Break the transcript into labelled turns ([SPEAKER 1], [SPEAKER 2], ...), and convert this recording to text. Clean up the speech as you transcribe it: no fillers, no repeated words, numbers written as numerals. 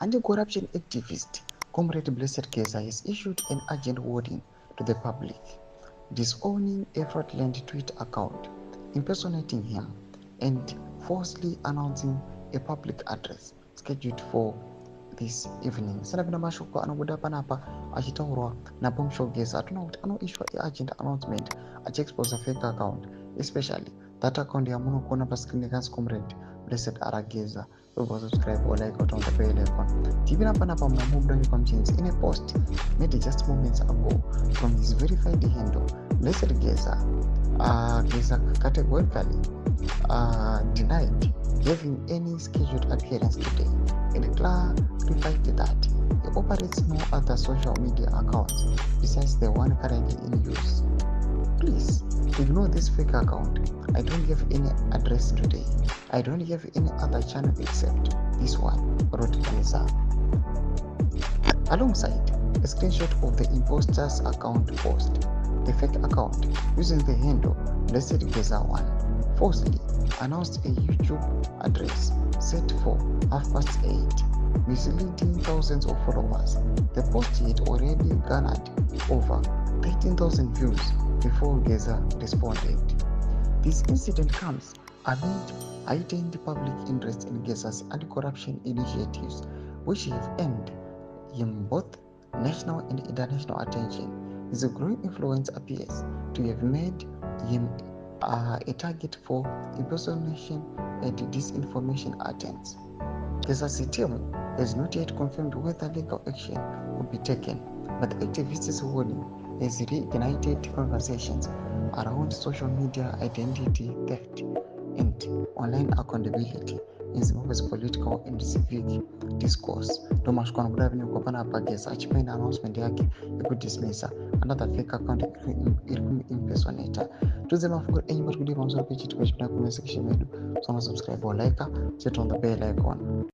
[SPEAKER 1] anti-corruption activist Comrade Blessed Geza has issued an urgent warning to the public, disowning a fraudulent tweet account, impersonating him, and falsely announcing a public address scheduled for this evening. Sanapinda mashoko anobuda panapa achitaurwa naPaMUSHO Geza atona kuti anoiswa urgent announcement achiexpose fake account, especially that account yamunokona pascreen kanzi Comrade Blessed Arageza. Subscribe or like out on the bell icon. TV panapa munamubuda pamuchinzi in a post made just moments ago from his verified handle. Blessed Geza Geza categorically denied having any scheduled appearance today and clarified that he operates no other social media accounts besides the one currently in use. Please ignore this fake account. I don't have any address today. I don't have any other channel except this one, wrote Geza. Alongside a screenshot of the imposter's account post, the fake account using the handle Blessed Geza 1 falsely announced a YouTube address set for 8:30, misleading thousands of followers. The post had already garnered over 13,000 views before Geza responded. This incident comes amid heightened public interest in Geza's anti-corruption initiatives, which have earned him both national and international attention. His growing influence appears to have made him a target for impersonation and disinformation attempts. Geza's team has not yet confirmed whether legal action will be taken, but the activists' warning has reignited conversations around social media identity theft and online accountability in Zimbabwe's political and civic discourse. Domashko anobuda viniko panapa Geza achipaina announcement yake yekudismisa another fake account iri kumuimpersonata. Tudze mafunguro enyu vari kudii pamusoro pechitiko chipinda comment section medu. So subscribe or like, set on the bell icon.